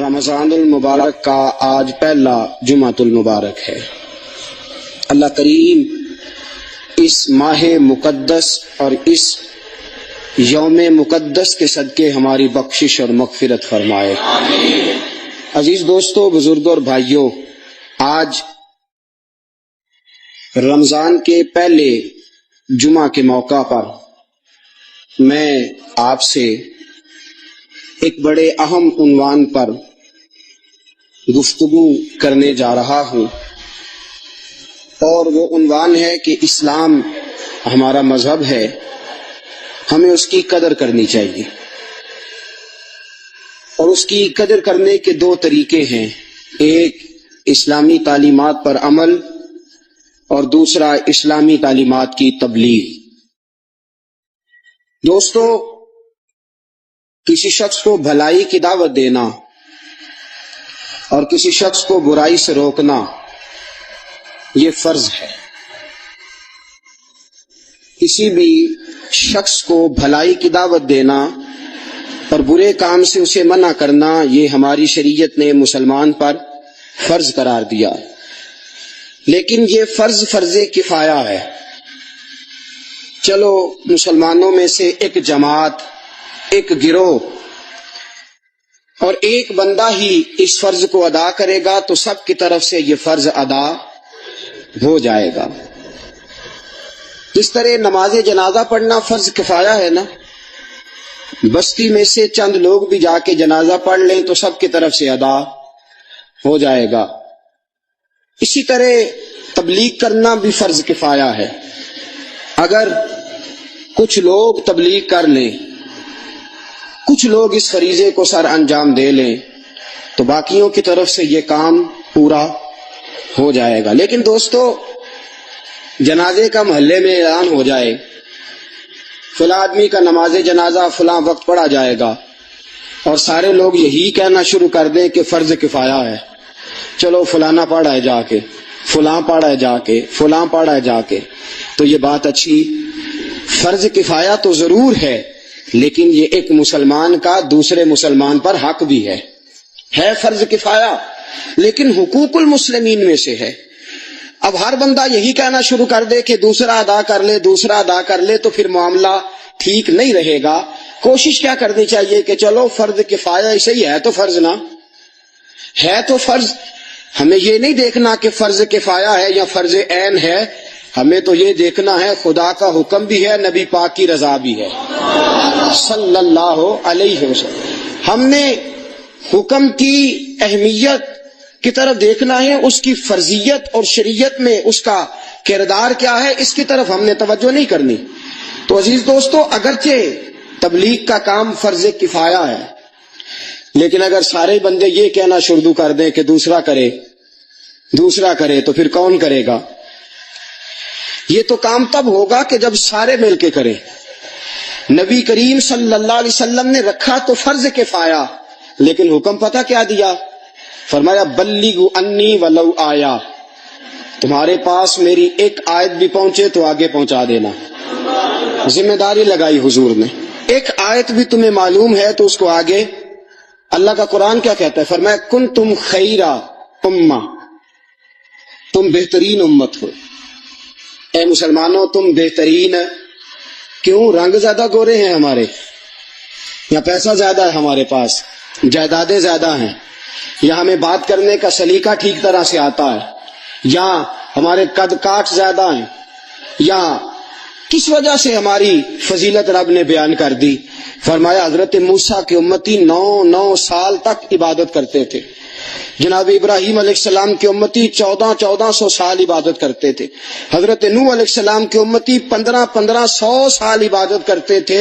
رمضان المبارک کا آج پہلا جمعۃ المبارک ہے۔ اللہ کریم اس ماہ مقدس اور اس یوم مقدس کے صدقے ہماری بخشش اور مغفرت فرمائے۔ عزیز دوستو، بزرگوں اور بھائیوں، آج رمضان کے پہلے جمعہ کے موقع پر میں آپ سے ایک بڑے اہم عنوان پر گفتگو کرنے جا رہا ہوں، اور وہ عنوان ہے کہ اسلام ہمارا مذہب ہے، ہمیں اس کی قدر کرنی چاہیے۔ اور اس کی قدر کرنے کے دو طریقے ہیں، ایک اسلامی تعلیمات پر عمل اور دوسرا اسلامی تعلیمات کی تبلیغ۔ دوستو، کسی شخص کو بھلائی کی دعوت دینا اور کسی شخص کو برائی سے روکنا یہ فرض ہے۔ کسی بھی شخص کو بھلائی کی دعوت دینا اور برے کام سے اسے منع کرنا یہ ہماری شریعت نے مسلمان پر فرض قرار دیا، لیکن یہ فرض کفایہ ہے۔ چلو مسلمانوں میں سے ایک جماعت، ایک گروہ اور ایک بندہ ہی اس فرض کو ادا کرے گا تو سب کی طرف سے یہ فرض ادا ہو جائے گا۔ جس طرح نماز جنازہ پڑھنا فرض کفایہ ہے نا، بستی میں سے چند لوگ بھی جا کے جنازہ پڑھ لیں تو سب کی طرف سے ادا ہو جائے گا، اسی طرح تبلیغ کرنا بھی فرض کفایہ ہے۔ اگر کچھ لوگ تبلیغ کر لیں، کچھ لوگ اس فریضے کو سر انجام دے لیں تو باقیوں کی طرف سے یہ کام پورا ہو جائے گا۔ لیکن دوستو، جنازے کا محلے میں اعلان ہو جائے، فلاں آدمی کا نماز جنازہ فلاں وقت پڑھا جائے گا، اور سارے لوگ یہی کہنا شروع کر دیں کہ فرض کفایہ ہے، چلو فلانا پڑھا ہے جا کے، فلاں پڑھا ہے جا کے، فلاں پڑھا ہے جا کے، تو یہ بات اچھی، فرض کفایہ تو ضرور ہے، لیکن یہ ایک مسلمان کا دوسرے مسلمان پر حق بھی ہے فرض کفایہ، لیکن حقوق المسلمین میں سے ہے۔ اب ہر بندہ یہی کہنا شروع کر دے کہ دوسرا ادا کر لے، دوسرا ادا کر لے، تو پھر معاملہ ٹھیک نہیں رہے گا۔ کوشش کیا کرنی چاہیے کہ چلو فرض کفایہ ایسے ہی ہے تو فرض نہ ہے تو فرض، ہمیں یہ نہیں دیکھنا کہ فرض کفایہ ہے یا فرض عین ہے، ہمیں تو یہ دیکھنا ہے خدا کا حکم بھی ہے، نبی پاک کی رضا بھی ہے صلی اللہ علیہ وسلم۔ ہم نے حکم کی اہمیت کی طرف دیکھنا ہے، اس کی فرضیت اور شریعت میں اس کا کردار کیا ہے، اس کی طرف ہم نے توجہ نہیں کرنی۔ تو عزیز دوستو، اگرچہ تبلیغ کا کام فرض کفایہ ہے، لیکن اگر سارے بندے یہ کہنا شروع کر دیں کہ دوسرا کرے تو پھر کون کرے گا؟ یہ تو کام تب ہوگا کہ جب سارے مل کے کریں۔ نبی کریم صلی اللہ علیہ وسلم نے رکھا تو فرض کفایہ، لیکن حکم پتہ کیا دیا؟ فرمایا بلغوا انی ولو آیا، تمہارے پاس میری ایک آیت بھی پہنچے تو آگے پہنچا دینا۔ ذمہ داری لگائی حضور نے، ایک آیت بھی تمہیں معلوم ہے تو اس کو آگے۔ اللہ کا قرآن کیا کہتا ہے؟ فرمایا کنتم خیر امہ، تم بہترین امت ہو۔ اے مسلمانوں، تم بہترین کیوں؟ رنگ زیادہ گورے ہیں ہمارے، یا پیسہ زیادہ ہے ہمارے پاس، جائیدادیں زیادہ ہیں، یا ہمیں بات کرنے کا سلیقہ ٹھیک طرح سے آتا ہے، یا ہمارے قد کاٹ زیادہ ہیں، یا کس وجہ سے ہماری فضیلت رب نے بیان کر دی؟ فرمایا حضرت موسیٰ کے امتی 9 سال تک عبادت کرتے تھے، جناب ابراہیم علیہ السلام کے امتی 1400 سال عبادت کرتے تھے، حضرت نوح علیہ السلام کے امتی 1500 سال عبادت کرتے تھے،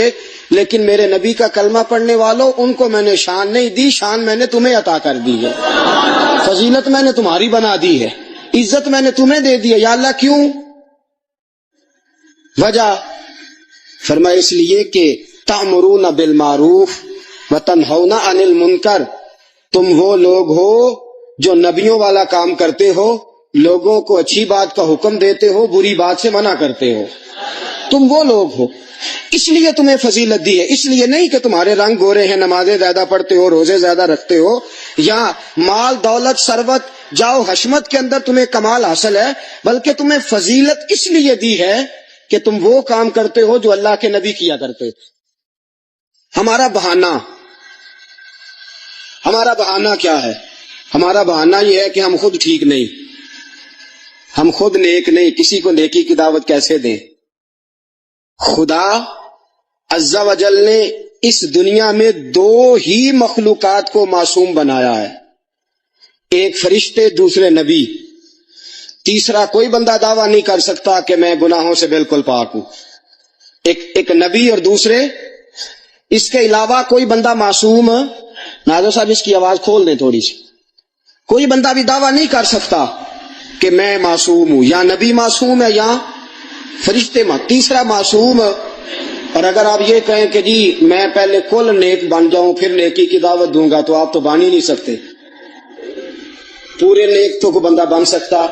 لیکن میرے نبی کا کلمہ پڑھنے والوں، ان کو میں نے شان نہیں دی، شان میں نے تمہیں عطا کر دی ہے، فضیلت میں نے تمہاری بنا دی ہے، عزت میں نے تمہیں دے دی ہے۔ یا اللہ کیوں؟ وجہ فرمایا اس لیے کہ تأمرون بالمعروف وتنہون عن المنکر، تم وہ لوگ ہو جو نبیوں والا کام کرتے ہو، لوگوں کو اچھی بات کا حکم دیتے ہو، بری بات سے منع کرتے ہو۔ تم وہ لوگ ہو، اس لیے تمہیں فضیلت دی ہے، اس لیے نہیں کہ تمہارے رنگ گورے ہیں، نمازیں زیادہ پڑھتے ہو، روزے زیادہ رکھتے ہو، یا مال دولت ثروت جاؤ حشمت کے اندر تمہیں کمال حاصل ہے، بلکہ تمہیں فضیلت اس لیے دی ہے کہ تم وہ کام کرتے ہو جو اللہ کے نبی کیا کرتے تھے۔ ہمارا بہانہ کیا ہے؟ ہمارا بہانہ یہ ہے کہ ہم خود ٹھیک نہیں، ہم خود نیک نہیں، کسی کو نیکی کی دعوت کیسے دیں؟ خدا عز و جل نے اس دنیا میں دو ہی مخلوقات کو معصوم بنایا ہے، ایک فرشتے، دوسرے نبی۔ تیسرا کوئی بندہ دعویٰ نہیں کر سکتا کہ میں گناہوں سے بالکل پاک ہوں، ایک نبی اور دوسرے، اس کے علاوہ کوئی بندہ معصوم، ناظر صاحب اس کی آواز کھول دیں تھوڑی سی، کوئی بندہ بھی دعویٰ نہیں کر سکتا کہ میں معصوم ہوں، یا نبی معصوم ہے یا فرشتے تیسرا معصوم۔ اور اگر آپ یہ کہیں کہ جی میں پہلے کل نیک بن جاؤں پھر نیکی کی دعوت دوں گا، تو آپ تو بن ہی نہیں سکتے۔ پورے نیک تو کوئی بندہ بن سکتا؟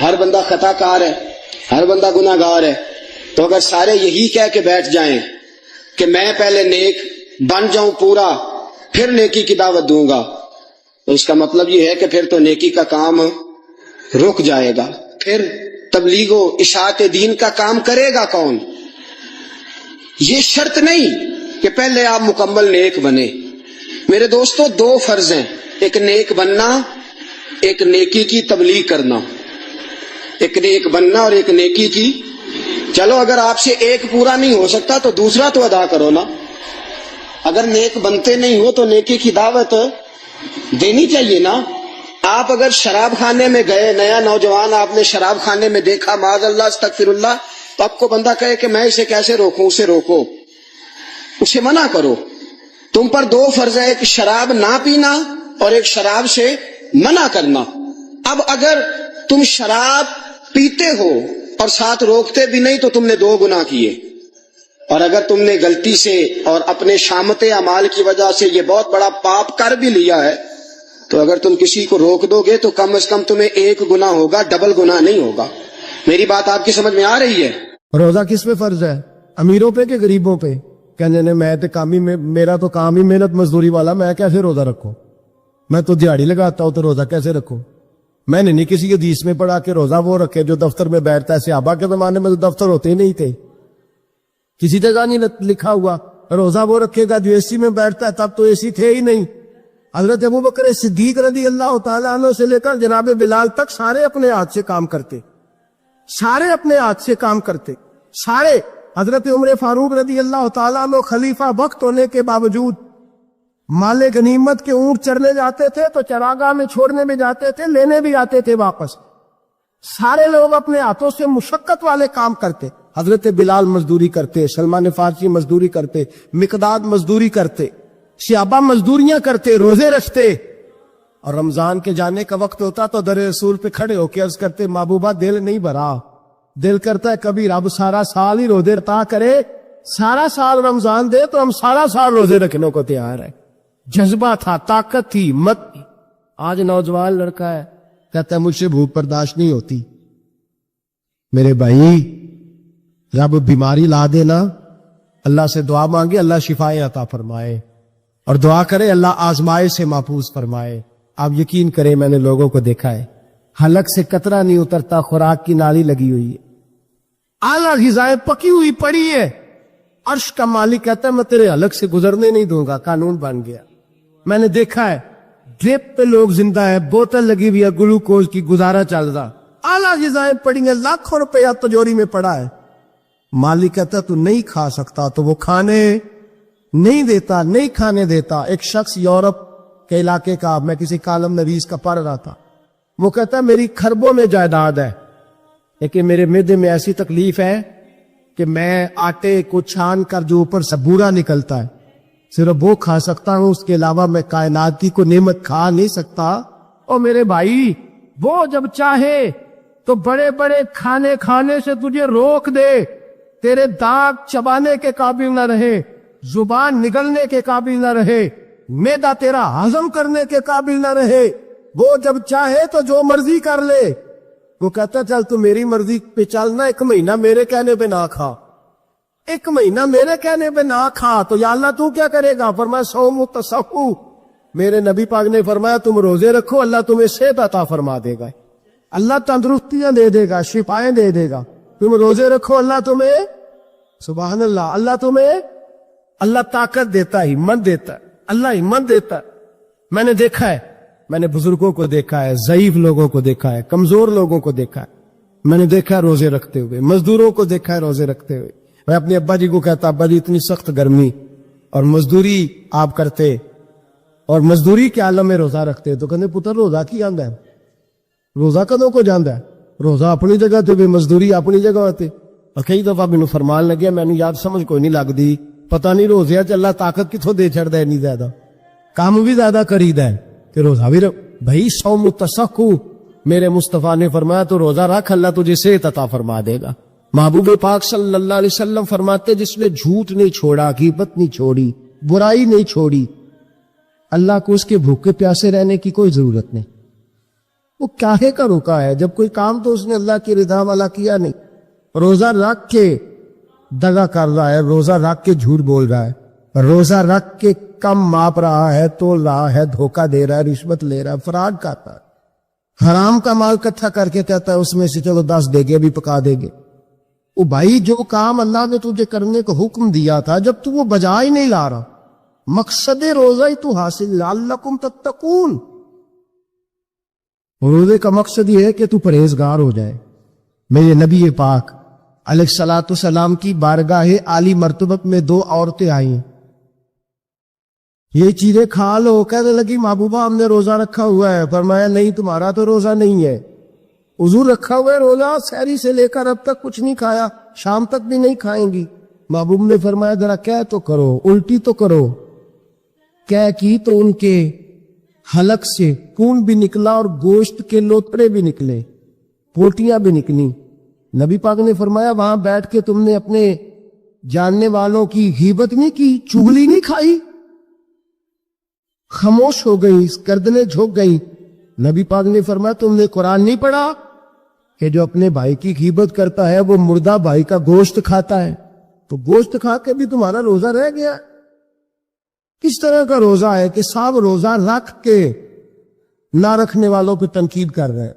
ہر بندہ خطا کار ہے، ہر بندہ گناہ گار ہے۔ تو اگر سارے یہی کہہ کے بیٹھ جائیں کہ میں پہلے نیک بن جاؤں پورا پھر نیکی کی دعوت دوں گا، تو اس کا مطلب یہ ہے کہ پھر تو نیکی کا کام رک جائے گا، پھر تبلیغ و اشاعت دین کا کام کرے گا کون؟ یہ شرط نہیں کہ پہلے آپ مکمل نیک بنے۔ میرے دوستو، دو فرض ہیں، ایک نیک بننا، ایک نیکی کی تبلیغ کرنا، ایک نیک بننا اور ایک نیکی کی۔ چلو اگر آپ سے ایک پورا نہیں ہو سکتا تو دوسرا تو ادا کرو نا۔ اگر نیک بنتے نہیں ہو تو نیکی کی دعوت دینی چاہیے نا۔ آپ اگر شراب خانے میں گئے، نیا نوجوان آپ نے شراب خانے میں دیکھا، معاذ اللہ استغفر اللہ، تو آپ کو بندہ کہے کہ میں اسے کیسے روکوں، اسے روکو، اسے منع کرو۔ تم پر دو فرض ہے، ایک شراب نہ پینا اور ایک شراب سے منع کرنا۔ اب اگر تم شراب پیتے ہو اور ساتھ روکتے بھی نہیں تو تم نے دو گناہ کیے، اور اگر تم نے غلطی سے اور اپنے شامت اعمال کی وجہ سے یہ بہت بڑا پاپ کر بھی لیا ہے، تو اگر تم کسی کو روک دو گے تو کم از کم تمہیں ایک گناہ ہوگا، ڈبل گناہ نہیں ہوگا۔ میری بات آپ کی سمجھ میں آ رہی ہے؟ روزہ کس پہ فرض ہے؟ امیروں پہ کہ غریبوں پہ؟ کہنے نے میں تو کام ہی میرا تو کام ہی محنت مزدوری والا، میں کیسے روزہ رکھوں؟ میں تو دیہڑی لگاتا ہوں تو روزہ کیسے رکھوں؟ میں نے نہیں کسی حدیث میں پڑھا کہ روزہ وہ رکھے جو دفتر میں بیٹھتا ہے۔ صحابہ کے زمانے میں تو دفتر ہوتے ہی نہیں تھے، کسی جگہ نہیں لکھا ہوا روزہ وہ رکھے گا جو اے سی میں بیٹھتا ہے، تب تو اے سی تھے ہی نہیں۔ حضرت ابوبکر صدیق رضی اللہ تعالیٰ عنہ سے لے کر جناب بلال تک سارے اپنے ہاتھ سے کام کرتے، سارے اپنے ہاتھ سے کام کرتے، سارے۔ حضرت عمر فاروق رضی اللہ تعالیٰ عنہ خلیفہ وقت ہونے کے باوجود مال غنیمت کے اونٹ چرنے جاتے تھے تو چراگاہ میں چھوڑنے بھی جاتے تھے، لینے بھی آتے تھے واپس۔ سارے لوگ اپنے ہاتھوں سے مشقت والے کام کرتے۔ حضرت بلال مزدوری کرتے، سلمان فارسی مزدوری کرتے، مقداد مزدوری کرتے، صحابہ مزدوریاں کرتے، روزے رکھتے، اور رمضان کے جانے کا وقت ہوتا تو در رسول پہ کھڑے ہو کے عرض کرتے محبوبہ دل نہیں بھرا، دل کرتا ہے کبھی رب سارا سال ہی روزے عطا کرے، سارا سال رمضان دے تو ہم سارا سال روزے رکھنے کو تیار ہے۔ جذبہ تھا، طاقت تھی، ہمت تھی۔ آج نوجوان لڑکا ہے کہتا ہے مجھ سے بھوک برداشت نہیں ہوتی۔ میرے بھائی، رب بیماری لا دینا، اللہ سے دعا مانگے اللہ شفائیں عطا فرمائے، اور دعا کرے اللہ آزمائے سے محفوظ فرمائے۔ آپ یقین کریں، میں نے لوگوں کو دیکھا ہے حلق سے قطرہ نہیں اترتا، خوراک کی نالی لگی ہوئی ہے، اعلیٰ غذائیں پکی ہوئی پڑی ہے، عرش کا مالک کہتا ہے میں تیرے حلق سے گزرنے نہیں دوں گا، قانون بن گیا۔ میں نے دیکھا ہے ڈرپ پہ لوگ زندہ ہے، بوتل لگی ہوئی ہے گلوکوز کی، گزارا چل رہا، اعلیٰ غذائیں پڑی ہیں، لاکھوں روپیہ تجوری میں پڑا ہے۔ مالک کہتا تو نہیں کھا سکتا، تو وہ کھانے نہیں دیتا، نہیں کھانے دیتا۔ ایک شخص یورپ کے علاقے کا، میں کسی کالم نویس کا پڑھ رہا تھا، وہ کہتا ہے میری خربوں میں جائیداد ہے، لیکن میرے معدے میں ایسی تکلیف ہے کہ میں آٹے کو چھان کر جو اوپر سے بورا نکلتا ہے صرف وہ کھا سکتا ہوں، اس کے علاوہ میں کائنات کی کوئی نعمت کھا نہیں سکتا۔ اور میرے بھائی، وہ جب چاہے تو بڑے بڑے کھانے کھانے سے تجھے روک دے، تیرے دانت چبانے کے قابل نہ رہے، زبان نگلنے کے قابل نہ رہے، معدہ تیرا ہضم کرنے کے قابل نہ رہے۔ وہ جب چاہے تو جو مرضی کر لے، وہ کہتا چل تو میری مرضی پہ چلنا، 1 مہینہ میرے کہنے پہ نہ کھا، 1 مہینہ میرے کہنے پہ نہ کھا، تو یا اللہ تو کیا کرے گا؟ فرمایا صوم و تصحو، میرے نبی پاک نے فرمایا تم روزے رکھو، اللہ تمہیں صحت عطا فرما دے گا، اللہ تندرستیاں دے دے گا، شفائیں دے دے گا، تم روزے رکھو، اللہ تمہیں، سبحان اللہ، اللہ طاقت دیتا ہے، ہمت دیتا ہے، اللہ ہمت دیتا ہے۔ میں نے دیکھا ہے، میں نے بزرگوں کو دیکھا ہے، ضعیف لوگوں کو دیکھا ہے، کمزور لوگوں کو دیکھا ہے، میں نے دیکھا ہے روزے رکھتے ہوئے، مزدوروں کو دیکھا ہے روزے رکھتے ہوئے۔ میں اپنے ابا جی کو کہتا، ابا جی اتنی سخت گرمی اور مزدوری آپ کرتے اور مزدوری کے عالم میں روزہ رکھتے، تو کہتے پتر روزہ کی آندا ہے، روزہ کدوں کو جاندا ہے، روزہ اپنی جگہ تے بھی مزدوری اپنی جگہ ہوتے۔ اور کئی دفعہ مینوں فرمان لگیا، میں نے یاد سمجھ کوئی نہیں لگتی، پتہ نہیں روزے چ اللہ طاقت کتوں دے چھڑدا ہے، نہیں زیادہ کام بھی زیادہ کریدا ہے کہ روزہ بھی بھائی صوم تصحو، میرے مصطفیٰ نے فرمایا تو روزہ رکھ، اللہ تجھے صحت عطا فرما دے گا۔ محبوب پاک صلی اللہ علیہ وسلم فرماتے جس نے جھوٹ نہیں چھوڑا، غیبت نہیں چھوڑی، برائی نہیں چھوڑی، اللہ کو اس کے بھوکے پیاسے رہنے کی کوئی ضرورت نہیں۔ وہ کاہے کا رکا ہے؟ جب کوئی کام تو اس نے اللہ کی رضا والا کیا نہیں۔ روزہ رکھ کے دغا کر رہا ہے، روزہ رکھ کے جھوٹ بول رہا ہے، روزہ رکھ کے کم ماپ رہا ہے، تول رہا ہے، دھوکہ دے رہا ہے، رشوت لے رہا ہے، فراڈ کرتا ہے، حرام کا مال اکٹھا کر کے کہتا ہے اس میں سے چلو 10 دے گے بھی پکا دے گے۔ وہ بھائی جو کام اللہ نے تجھے کرنے کو حکم دیا تھا، جب تو وہ بجا ہی نہیں لا رہا، مقصد روزہ ہی تو حاصل، لعلکم تتقون، روزے کا مقصد یہ ہے کہ تو پرہیزگار ہو جائے۔ میرے نبی پاک علیہ الصلوۃ والسلام کی بارگاہ عالی مرتبت میں 2 عورتیں آئیں، یہ چیزیں کھا لو، کہنے لگی محبوبہ ہم نے روزہ رکھا ہوا ہے۔ فرمایا نہیں تمہارا تو روزہ نہیں ہے، حضور رکھا ہوا ہے روزہ، سحری سے لے کر اب تک کچھ نہیں کھایا، شام تک بھی نہیں کھائیں گی۔ محبوب نے فرمایا ذرا کہہ تو کرو، الٹی تو کرو۔ کہہ کی تو ان کے حلق سے خون بھی نکلا اور گوشت کے لوتڑے بھی نکلے، پوٹیاں بھی نکلی۔ نبی پاک نے فرمایا وہاں بیٹھ کے تم نے اپنے جاننے والوں کی غیبت نہیں کی، چغلی نہیں کھائی؟ خاموش ہو گئی، گردنیں جھک گئی۔ نبی پاک نے فرمایا تم نے قرآن نہیں پڑھا کہ جو اپنے بھائی کی غیبت کرتا ہے وہ مردہ بھائی کا گوشت کھاتا ہے؟ تو گوشت کھا کے بھی تمہارا روزہ رہ گیا۔ کس طرح کا روزہ ہے کہ صاحب روزہ رکھ کے نہ رکھنے والوں پہ تنقید کر رہے ہیں،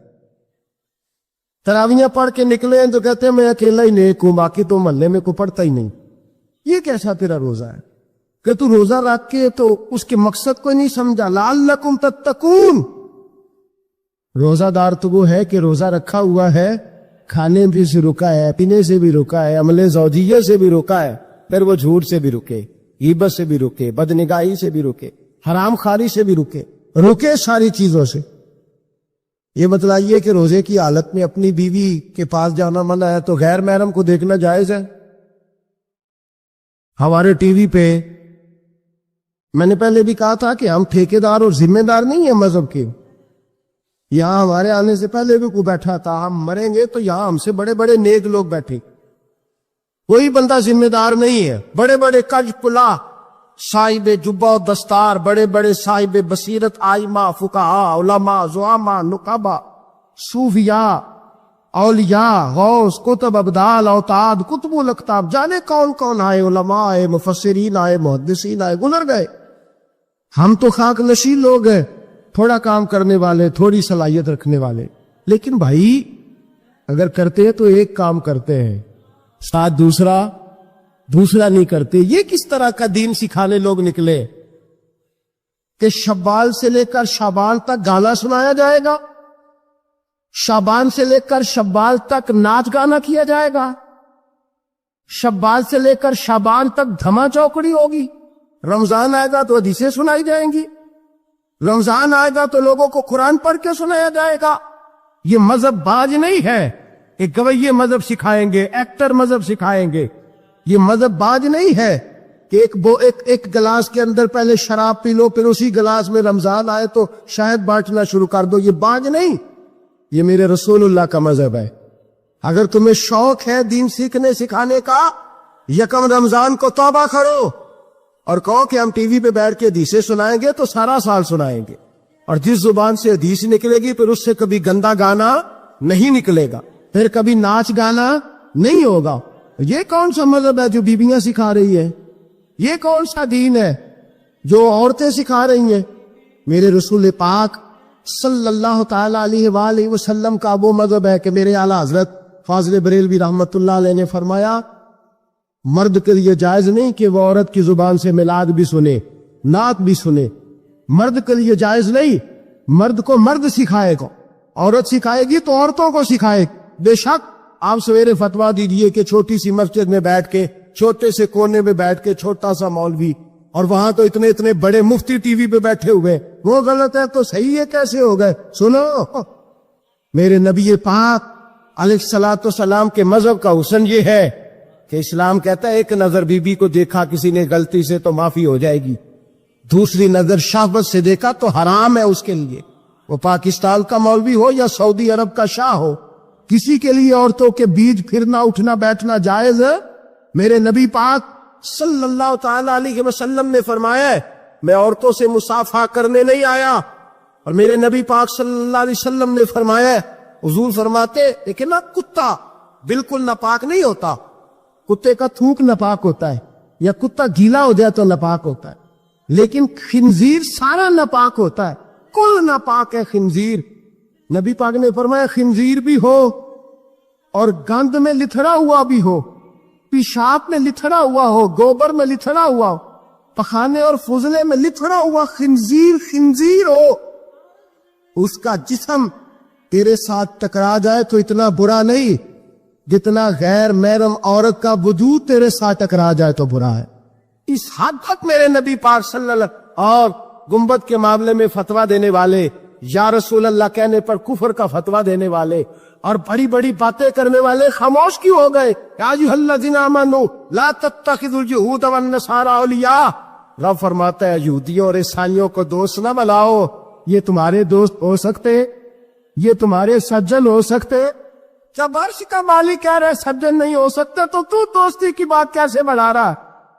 تراویاں پڑھ کے نکلے ہیں تو کہتے ہیں میں اکیلا ہی نیک ہوں، باقی تو محلے میں کوئی پڑھتا ہی نہیں۔ یہ کیسا تیرا روزہ ہے کہ تو روزہ رکھ کے تو اس کے مقصد کو نہیں سمجھا؟ لعلکم تتقون، روزہ دار تو وہ ہے کہ روزہ رکھا ہوا ہے، کھانے بھی سے رکا ہے، پینے سے بھی رکا ہے، عمل زوجیہ سے بھی رکا ہے، پھر وہ جھوٹ سے بھی رکے، غیبت سے بھی رکے، بدنگاہی سے بھی رکے، حرام خواری سے بھی رکے ساری چیزوں سے۔ یہ بتلائیے کہ روزے کی حالت میں اپنی بیوی کے پاس جانا منع ہے تو غیر محرم کو دیکھنا جائز ہے؟ ہمارے ٹی وی پہ میں نے پہلے بھی کہا تھا کہ ہم ٹھیکیدار اور ذمہ دار نہیں ہیں مذہب کے۔ یہاں ہمارے آنے سے پہلے بھی کوئی بیٹھا تھا، ہم مریں گے تو یہاں ہم سے بڑے بڑے نیک لوگ بیٹھے، کوئی بندہ ذمہ دار نہیں ہے۔ بڑے بڑے کج پلا، صاحب جبہ و دستار، بڑے بڑے صاحب بصیرت، آئمہ، فقہاء، علماء، زعماء، نقباء، صوفیاء، اولیاء، غوث، کتب، ابدال، اوتاد، کتب الاقطاب، جانے کون کون آئے، علماء آئے، مفسرین آئے، محدثین آئے، گزر گئے۔ ہم تو خاک نشین لوگ ہیں، تھوڑا کام کرنے والے، تھوڑی صلاحیت رکھنے والے۔ لیکن بھائی اگر کرتے ہیں تو ایک کام کرتے ہیں، ساتھ دوسرا نہیں کرتے۔ یہ کس طرح کا دین سکھانے لوگ نکلے کہ شوال سے لے کر شعبان تک گانا سنایا جائے گا، شعبان سے لے کر شوال تک ناچ گانا کیا جائے گا، شوال سے لے کر شعبان تک دھما چوکڑی ہوگی، رمضان آئے گا تو حدیثیں سنائی جائیں گی، رمضان آئے گا تو لوگوں کو قرآن پڑھ کے سنایا جائے گا۔ یہ مذہب باز نہیں ہے کہ گویے مذہب سکھائیں گے، ایکٹر مذہب سکھائیں گے۔ یہ مذہب باز نہیں ہے کہ ایک گلاس کے اندر پہلے شراب پی لو، پھر اسی گلاس میں رمضان آئے تو شہد بانٹنا شروع کر دو۔ یہ باز نہیں، یہ میرے رسول اللہ کا مذہب ہے۔ اگر تمہیں شوق ہے دین سیکھنے سکھانے کا، یکم رمضان کو توبہ کرو اور کہو کہ ہم ٹی وی پہ بیٹھ کے حدیثیں سنائیں گے تو سارا سال سنائیں گے، اور جس زبان سے حدیث نکلے گی پھر اس سے کبھی گندا گانا نہیں نکلے گا، پھر کبھی ناچ گانا نہیں ہوگا۔ یہ کون سا مذہب ہے جو بیویاں سکھا رہی ہے؟ یہ کون سا دین ہے جو عورتیں سکھا رہی ہیں؟ میرے رسول پاک صلی اللہ تعالی علیہ وآلہ وسلم کا وہ مذہب ہے کہ میرے اعلیٰ حضرت فاضل بریلوی رحمت اللہ علیہ نے فرمایا مرد کے لیے جائز نہیں کہ وہ عورت کی زبان سے میلاد بھی سنے، نعت بھی سنے۔ مرد کے لیے جائز نہیں، مرد کو مرد سکھائے گا، عورت سکھائے گی تو عورتوں کو سکھائے گی۔ بے شک آپ سویرے فتویٰ دیجئے کہ چھوٹی سی مسجد میں بیٹھ کے، چھوٹے سے کونے میں بیٹھ کے چھوٹا سا مولوی، اور وہاں تو اتنے بڑے مفتی ٹی وی پہ بیٹھے ہوئے، وہ غلط ہے تو صحیح ہے کیسے ہو گئے؟ سنو، میرے نبی پاک علیہ الصلوۃ والسلام کے مذہب کا حسن یہ ہے کہ اسلام کہتا ہے ایک نظر بی بی کو دیکھا کسی نے غلطی سے تو معافی ہو جائے گی، دوسری نظر شہوت سے دیکھا تو حرام ہے اس کے لیے، وہ پاکستان کا مولوی ہو یا سعودی عرب کا شاہ ہو، کسی کے لیے عورتوں کے بیچ پھرنا اٹھنا بیٹھنا جائز ہے؟ میرے نبی پاک صلی اللہ تعالی علیہ وسلم نے فرمایا ہے میں عورتوں سے مصافحہ کرنے نہیں آیا، اور میرے نبی پاک صلی اللہ علیہ وسلم نے فرمایا ہے، حضور فرماتے لیکن نا کتا بالکل ناپاک نہیں ہوتا، کتے کا تھوک ناپاک ہوتا ہے یا کتا گیلا ہو جائے تو ناپاک ہوتا ہے، لیکن خنزیر سارا ناپاک ہوتا ہے، کل ناپاک ہے خنزیر۔ نبی پاک نے فرمایا خنزیر بھی ہو اور گند میں لتھڑا ہوا بھی ہو، پیشاب میں لتھڑا ہوا ہو، گوبر میں لتھڑا ہوا ہو، پخانے اور فضلے میں لتھڑا ہوا خنزیر ہو، اس کا جسم تیرے ساتھ ٹکرا جائے تو اتنا برا نہیں جتنا غیر محرم عورت کا وجود تیرے ساتھ ٹکرا جائے تو برا ہے۔ اس حد تک میرے نبی پاک صلی اللہ علیہ وسلم اور گنبد کے معاملے میں فتویٰ دینے والے، یا رسول اللہ کہنے پر کفر کا فتویٰ دینے والے اور بڑی بڑی باتیں کرنے والے خاموش کیوں ہو گئے؟ یا ایھا الذین آمنوا لا تتخذوا اليہود والنصارى اولیاء، رب فرماتا ہے یہودیوں اور عیسائیوں کو دوست نہ بناؤ، یہ تمہارے دوست ہو سکتے، یہ تمہارے سجن ہو سکتے؟ جب عرش کا مالک کہہ رہے سجن نہیں ہو سکتے تو دوستی کی بات کیسے بڑھا رہا؟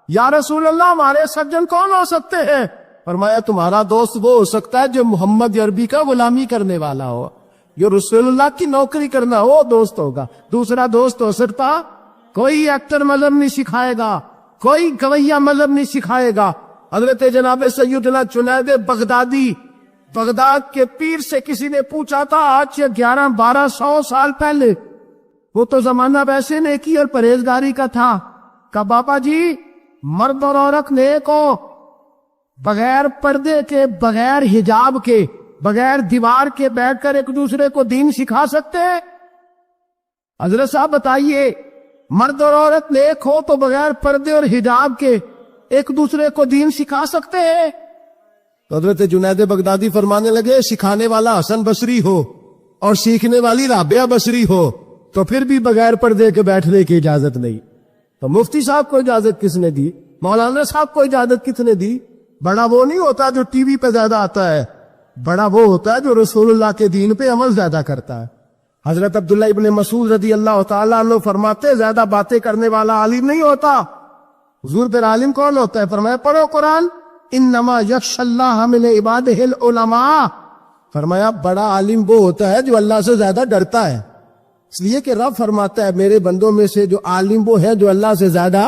یا رسول اللہ ہمارے سجن کون ہو سکتے ہیں؟ فرمایا تمہارا دوست وہ ہو سکتا ہے جو محمد عربی کا غلامی کرنے والا ہو، جو رسول اللہ کی نوکری کرنا ہو دوست ہوگا، دوسرا دوست ہو سکتا؟ کوئی ایکٹر مذہب نہیں سکھائے گا، کوئی گویہ مذہب نہیں سکھائے گا۔ حضرت جناب سیدنا جنید بغدادی، بغداد کے پیر سے کسی نے پوچھا تھا آج سے 1100-1200 سال پہلے، وہ تو زمانہ ویسے نیکی اور پرہیزگاری کا تھا، کہ بابا جی مرد اور عورت نیک ہو، بغیر پردے کے، بغیر حجاب کے، بغیر دیوار کے بیٹھ کر ایک دوسرے کو دین سکھا سکتے ہیں؟ حضرت صاحب بتائیے، مرد اور عورت نیک ہو تو بغیر پردے اور حجاب کے ایک دوسرے کو دین سکھا سکتے ہیں؟ تو حضرت جنید بغدادی فرمانے لگے سکھانے والا حسن بصری ہو اور سیکھنے والی رابعہ بصری ہو تو پھر بھی بغیر پردے کے بیٹھنے کی اجازت نہیں۔ تو مفتی صاحب کو اجازت کس نے دی؟ مولانا صاحب کو اجازت کس نے دی؟ بڑا وہ نہیں ہوتا جو ٹی وی پہ زیادہ آتا ہے، بڑا وہ ہوتا ہے جو رسول اللہ کے دین پہ عمل زیادہ کرتا ہے۔ حضرت عبداللہ ابن مسعود رضی اللہ تعالیٰ عنہ فرماتے زیادہ باتیں کرنے والا عالم نہیں ہوتا۔ حضور پھر عالم کون ہوتا ہے؟ فرمایا پڑھو قرآن، انما یخشی اللہ من عبادہ العلماء، فرمایا بڑا عالم وہ ہوتا ہے جو اللہ سے زیادہ ڈرتا ہے، اس لیے کہ رب فرماتا ہے میرے بندوں میں سے جو عالم وہ ہے جو اللہ سے زیادہ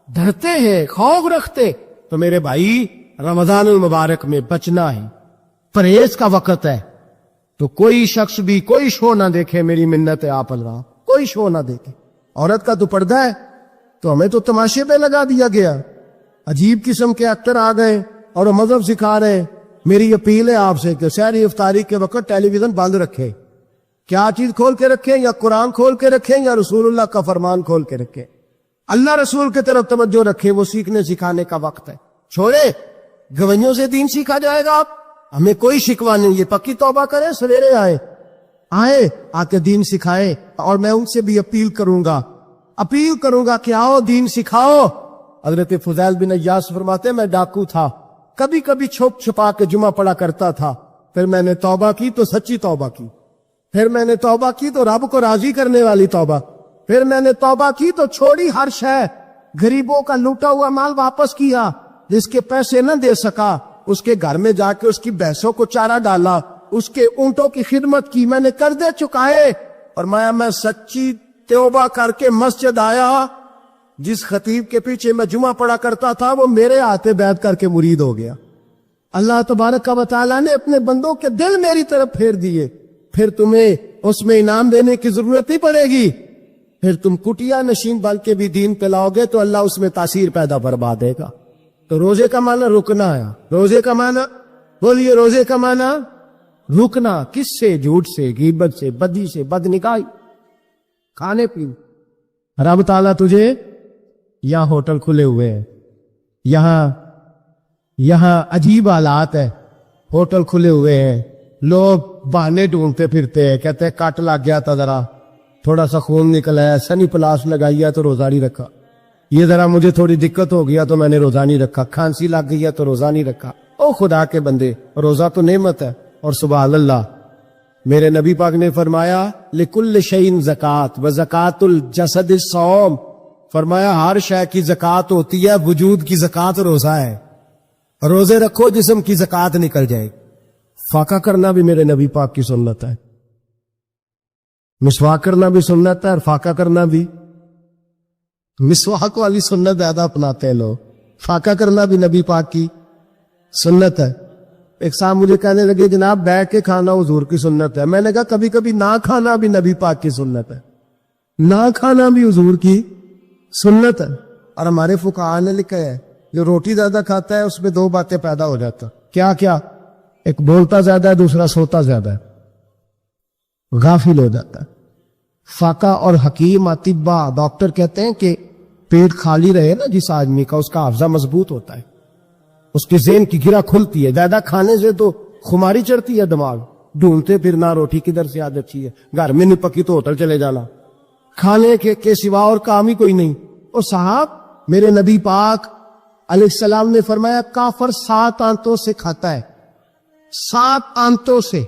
ڈرتے ہیں، خوف رکھتے۔ تو میرے بھائی رمضان المبارک میں بچنا ہے، پرہیز کا وقت ہے، تو کوئی شخص بھی کوئی شو نہ دیکھے، میری منت ہے آپ اللہ، کوئی شو نہ دیکھے۔ عورت کا تو پردہ ہے تو ہمیں تو تماشے پہ لگا دیا گیا، عجیب قسم کے ایکٹر آ گئے اور مذہب سکھا رہے۔ میری اپیل ہے آپ سے کہ سحری افطاری کے وقت ٹیلی ویژن بند رکھے، کیا چیز کھول کے رکھیں؟ یا قرآن کھول کے رکھیں یا رسول اللہ کا فرمان کھول کے رکھیں، اللہ رسول کی طرف توجہ رکھیں، وہ سیکھنے سکھانے کا وقت ہے۔ چھوڑے گویوں سے دین سیکھا جائے گا، ہمیں کوئی شکوہ نہیں، یہ پکی توبہ کریں، سویرے آئے آ کے دین سکھائے، اور میں ان سے بھی اپیل کروں گا کہ آؤ دین سکھاؤ۔ حضرت فضیل بن عیاض فرماتے میں ڈاکو تھا، کبھی کبھی چھپ چھپا کے جمعہ پڑھا کرتا تھا، پھر میں نے توبہ کی تو سچی توبہ کی، پھر میں نے توبہ کی تو رب کو راضی کرنے والی توبہ، پھر میں نے توبہ کی تو چھوڑی ہر شے، غریبوں کا لوٹا ہوا مال واپس کیا، جس کے پیسے نہ دے سکا اس کے گھر میں جا کے اس کی بھینسوں کو چارہ ڈالا، اس کے اونٹوں کی خدمت کی، میں نے قرضے چکائے، فرمایا میں سچی توبہ کر کے مسجد آیا، جس خطیب کے پیچھے میں جمعہ پڑھا کرتا تھا وہ میرے ہاتھے بیعت کر کے مرید ہو گیا۔ اللہ تبارک و تعالیٰ نے اپنے بندوں کے دل میری طرف پھیر دیے، پھر تمہیں اس میں انعام دینے کی ضرورت نہیں پڑے گی، پھر تم کٹیا نشین بن کے بھی دین پہ لاؤ گے تو اللہ اس میں تاثیر پیدا فرما دے گا۔ تو روزے کا معنی رکنا ہے، روزے کا معنی بولیے، روزے کا معنی رکنا، کس سے؟ جھوٹ سے، غیبت سے، بدی سے، بدنگاہی، کھانے پینے۔ رب تعالیٰ تجھے، یہاں ہوٹل کھلے ہوئے ہیں، یہاں عجیب حالات ہے، ہوٹل کھلے ہوئے ہیں، لوگ بہانے ڈھونڈتے پھرتے ہیں، کہتے ہیں کٹ لگ گیا تھا، ذرا تھوڑا سا خون نکل آیا، سنی پلاس لگائی ہے تو روزہ نہیں رکھا، یہ ذرا مجھے تھوڑی دقت ہو گیا تو میں نے روزہ نہیں رکھا، کھانسی لگ گئی ہے تو روزہ نہیں رکھا۔ او خدا کے بندے، روزہ تو نعمت ہے، اور سبحان اللہ میرے نبی پاک نے فرمایا لکل شیء زکات و زکات الجسد الصوم، فرمایا ہر شے کی زکات ہوتی ہے، وجود کی زکات روزہ ہے، روزے رکھو جسم کی زکات نکل جائے۔ فاقہ کرنا بھی میرے نبی پاک کی سنت ہے، مسواک کرنا بھی سنت ہے، اور فاقہ کرنا بھی، مسواک والی سنت زیادہ اپناتے ہیں لوگ، فاقہ کرنا بھی نبی پاک کی سنت ہے۔ ایک صاحب مجھے کہنے لگے جناب بیٹھ کے کھانا حضور کی سنت ہے، میں نے کہا کبھی کبھی نہ کھانا بھی نبی پاک کی سنت ہے، نہ کھانا بھی حضور کی سنت ہے۔ اور ہمارے فقہاء نے لکھا ہے جو روٹی زیادہ کھاتا ہے اس میں دو باتیں پیدا ہو جاتا، کیا کیا؟ ایک بولتا زیادہ ہے، دوسرا سوتا زیادہ ہے، غافل ہو جاتا ہے۔ فاقہ اور حکیم اطباء ڈاکٹر کہتے ہیں کہ پیٹ خالی رہے نا جس آدمی کا، اس کا حافظہ مضبوط ہوتا ہے، اس کے ذہن کی گرہ کھلتی ہے، زیادہ کھانے سے تو خماری چڑھتی ہے، دماغ ڈھونڈتے پھرنا روٹی کدھر سے آج اچھی ہے، گھر میں نہیں پکی تو ہوٹل چلے جانا، کھانے کے سوا اور کام ہی کوئی نہیں۔ اور صاحب میرے نبی پاک علیہ السلام نے فرمایا کافر 7 آنتوں سے کھاتا ہے، 7 آنتوں سے،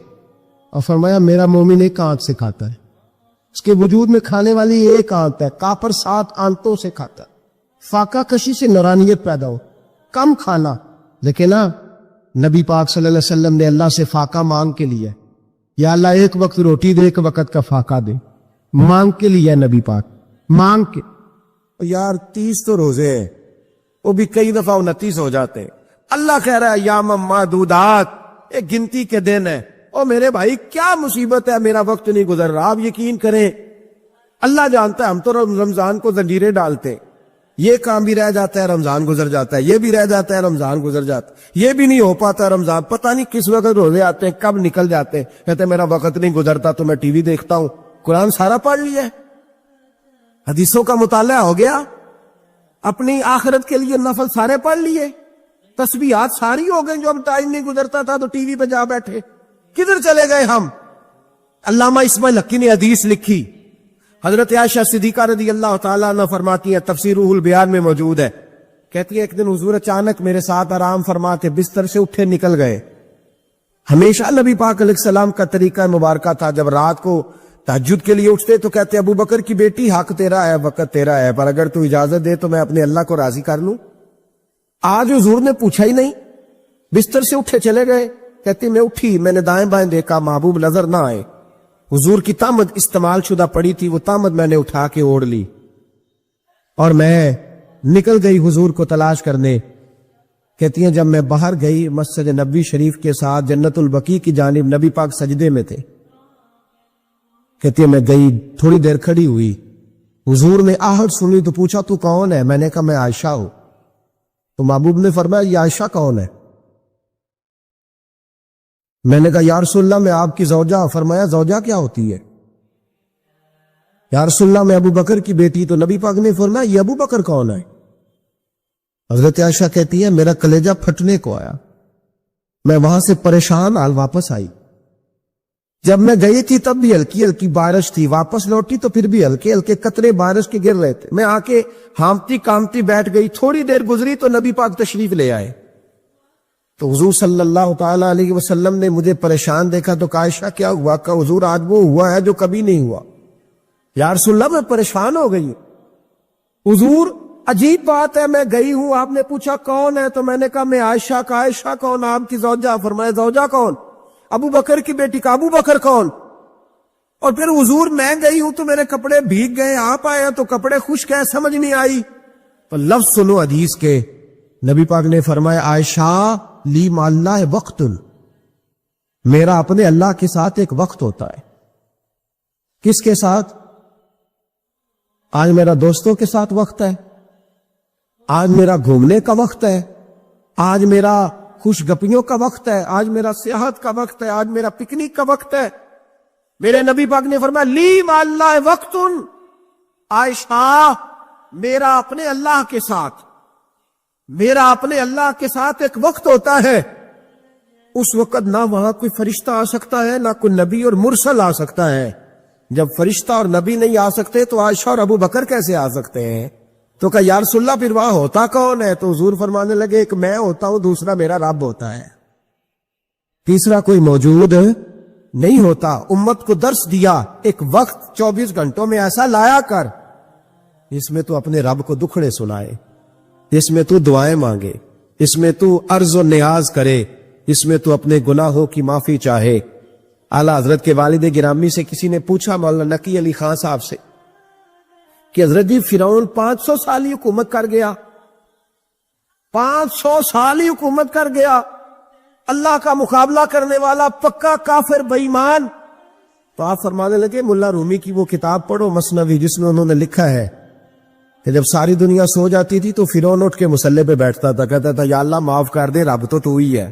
اور فرمایا میرا مومن 1 آنت سے کھاتا ہے، اس کے وجود میں کھانے والی 1 آنت ہے، کافر 7 آنتوں سے کھاتا ہے۔ فاقہ کشی سے نورانیت پیدا ہو، کم کھانا، لیکن نا نبی پاک صلی اللہ علیہ وسلم نے اللہ سے فاقہ مانگ کے لیا، یا اللہ 1 وقت روٹی دے، 1 وقت کا فاقہ دے، مانگ کے لیا نبی پاک، مانگ کے۔ یار 30 تو روزے ہیں، وہ بھی کئی دفعہ 29 ہو جاتے ہیں، اللہ کہہ رہا ہے ایام معدودات، ایک گنتی کے دن ہے۔ او میرے بھائی کیا مصیبت ہے، میرا وقت نہیں گزر رہا، آپ یقین کریں اللہ جانتا ہے، ہم تو رمضان کو زنجیریں ڈالتے ہیں، یہ کام بھی رہ جاتا ہے رمضان گزر جاتا ہے، یہ بھی رہ جاتا ہے رمضان گزر جاتا ہے، یہ بھی نہیں ہو پاتا رمضان، پتہ نہیں کس وقت روزے آتے ہیں، کب نکل جاتے ہیں، کہتے ہیں میرا وقت نہیں گزرتا تو میں ٹی وی دیکھتا ہوں۔ قرآن سارا پڑھ لیا ہے، حدیثوں کا مطالعہ ہو گیا، اپنی آخرت کے لیے نفل سارے پڑھ لیے، تسبیحات ساری ہو گئی، جو اب ٹائم نہیں گزرتا تھا تو ٹی وی پہ جا بیٹھے، کدھر چلے گئے ہم؟ علامہ اسماعیل حقی نے حدیث لکھی، حضرت عائشہ صدیقہ رضی اللہ تعالیٰ عنہ فرماتی ہے، تفسیر روح البیان میں موجود ہے، کہتی ہے ایک دن حضور اچانک میرے ساتھ آرام فرماتے بستر سے اٹھے نکل گئے۔ ہمیشہ نبی پاک علیہ السلام کا طریقہ مبارکہ تھا، جب رات کو تہجد کے لیے اٹھتے تو کہتے ابو بکر کی بیٹی حق تیرا ہے، وقت تیرا ہے، پر اگر تو اجازت دے تو میں اپنے اللہ کو راضی کر لوں۔ آج حضور نے پوچھا ہی نہیں، بستر سے اٹھے چلے گئے، کہتے میں اٹھی، میں نے دائیں بائیں دیکھا، محبوب نظر نہ آئے، حضور کی تامد استعمال شدہ پڑی تھی، وہ تامد میں نے اٹھا کے اوڑھ لی اور میں نکل گئی حضور کو تلاش کرنے۔ کہتی ہیں جب میں باہر گئی مسجد نبوی شریف کے ساتھ جنت البقیع کی جانب، نبی پاک سجدے میں تھے، کہتی ہے میں گئی، تھوڑی دیر کھڑی ہوئی، حضور نے آہٹ سنی تو پوچھا تو کون ہے؟ میں نے کہا میں عائشہ ہوں۔ تو محبوب نے فرمایا یہ عائشہ کون ہے؟ میں نے کہا یا رسول اللہ میں آپ کی زوجہ۔ فرمایا زوجہ کیا ہوتی ہے؟ یا رسول اللہ میں ابو بکر کی بیٹی۔ تو نبی پاک نے فرمایا یہ ابو بکر کون ہے؟ حضرت عائشہ کہتی ہے میرا کلیجہ پھٹنے کو آیا، میں وہاں سے پریشان حال واپس آئی، جب میں گئی تھی تب بھی ہلکی ہلکی بارش تھی، واپس لوٹی تو پھر بھی ہلکے ہلکے قطرے بارش کے گر رہے تھے، میں آ کے ہامتی کامتی بیٹھ گئی، تھوڑی دیر گزری تو نبی پاک تشریف لے آئے، تو حضور صلی اللہ تعالی علیہ وسلم نے مجھے پریشان دیکھا تو کہا عائشہ کیا ہوا؟ کہ حضور آج وہ ہوا ہے جو کبھی نہیں ہوا۔ یا رسول اللہ میں پریشان ہو گئی ہوں۔ حضور عجیب بات ہے، میں گئی ہوں، آپ نے پوچھا کون ہے تو میں نے کہا میں عائشہ کا۔ عائشہ کون؟ آپ کی زوجہ۔ فرمایا زوجہ کون؟ ابو بکر کی بیٹی کا ابو بکر کون؟ اور پھر حضور میں گئی ہوں تو میرے کپڑے بھیگ گئے، آپ آئے تو کپڑے خشک ہیں، سمجھ نہیں آئی. تو لفظ سنو حدیث کے، نبی پاک نے فرمایا عائشہ لی مع اللہ وقت، میرا اپنے اللہ کے ساتھ ایک وقت ہوتا ہے. کس کے ساتھ؟ آج میرا دوستوں کے ساتھ وقت ہے، آج میرا گھومنے کا وقت ہے، آج میرا خوش گپیوں کا وقت ہے، آج میرا سیاحت کا وقت ہے، آج میرا پکنک کا وقت ہے. میرے نبی پاک نے فرمایا لی مع اللہ وقت، عائشہ میرا اپنے اللہ کے ساتھ، میرا اپنے اللہ کے ساتھ ایک وقت ہوتا ہے. اس وقت نہ وہاں کوئی فرشتہ آ سکتا ہے، نہ کوئی نبی اور مرسل آ سکتا ہے. جب فرشتہ اور نبی نہیں آ سکتے تو عائشہ اور ابو بکر کیسے آ سکتے ہیں؟ تو کہا یا رسول اللہ پھر وہاں ہوتا کون ہے؟ تو حضور فرمانے لگے ایک میں ہوتا ہوں، دوسرا میرا رب ہوتا ہے، تیسرا کوئی موجود نہیں ہوتا. امت کو درس دیا ایک وقت 24 گھنٹوں میں ایسا لایا کر اس میں تو اپنے رب کو دکھڑے سنائے، اس میں تو دعائیں مانگے، اس میں تو عرض و نیاز کرے، اس میں تو اپنے گناہوں کی معافی چاہے. اعلیٰ حضرت کے والد گرامی سے کسی نے پوچھا، مولانا نقی علی خان صاحب سے، کہ حضرت جی فرعون 500 سال ہی حکومت کر گیا، 500 سال ہی حکومت کر گیا، اللہ کا مقابلہ کرنے والا پکا کافر بے ایمان. تو آپ فرمانے لگے ملا رومی کی وہ کتاب پڑھو مثنوی، جس میں انہوں نے لکھا ہے کہ جب ساری دنیا سو جاتی تھی تو فرعون اٹھ کے مصلے پہ بیٹھتا تھا، کہتا تھا یا اللہ معاف کر دے، رب تو ہی ہے،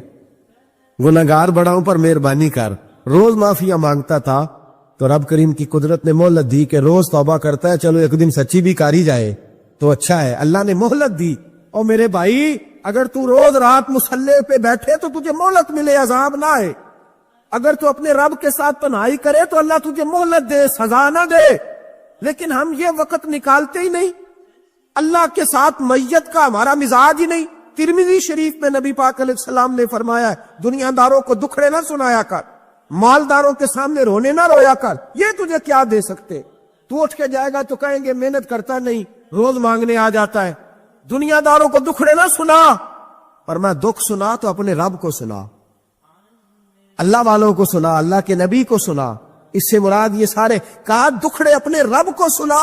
گناہگار بڑا ہوں پر مہربانی کر. روز معافیاں مانگتا تھا تو رب کریم کی قدرت نے مہلت دی کہ روز توبہ کرتا ہے، چلو ایک دن سچی بھی کاری جائے تو اچھا ہے. اللہ نے مہلت دی. اور میرے بھائی اگر تو روز رات مصلے پہ بیٹھے تو تجھے مہلت ملے، عذاب نہ آئے. اگر تو اپنے رب کے ساتھ پناہی کرے تو اللہ تجھے مہلت دے، سزا نہ دے. لیکن ہم یہ وقت نکالتے ہی نہیں. اللہ کے ساتھ میت کا ہمارا مزاج ہی نہیں. ترمذی شریف میں نبی پاک علیہ السلام نے فرمایا دنیا داروں کو دکھڑے نہ سنایا کر، مالداروں کے سامنے رونے نہ رویا کر. یہ تجھے کیا دے سکتے؟ تو اٹھ کے جائے گا تو کہیں گے محنت کرتا نہیں، روز مانگنے آ جاتا ہے. دنیا داروں کو دکھڑے نہ سنا، پر میں دکھ سنا تو اپنے رب کو سنا، اللہ والوں کو سنا، اللہ کے نبی کو سنا. اس سے مراد یہ سارے کہا دکھڑے اپنے رب کو سنا.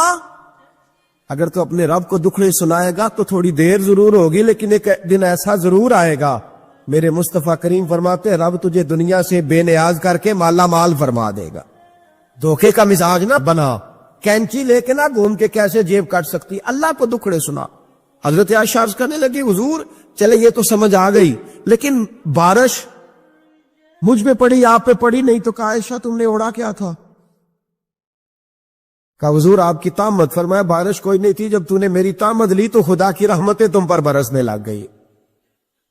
اگر تو اپنے رب کو دکھڑے سنائے گا تو تھوڑی دیر ضرور ہوگی، لیکن ایک دن ایسا ضرور آئے گا. میرے مصطفیٰ کریم فرماتے ہیں رب تجھے دنیا سے بے نیاز کر کے مالا مال فرما دے گا. دھوکے کا مزاج نہ بنا، کینچی لے کے نہ گھوم کے کیسے جیب کٹ سکتی. اللہ کو دکھڑے سنا. حضرت عائشہ عرض کرنے لگی حضور چلے یہ تو سمجھ آ گئی، لیکن بارش مجھ پہ پڑی آپ پہ پڑی نہیں. تو کہا عائشہ تم نے اوڑا کیا تھا؟ کہا حضور آپ کی طامت. فرمایا بارش کوئی نہیں تھی، جب تو نے میری طامت لی تو خدا کی رحمتیں تم پر برسنے لگ گئی.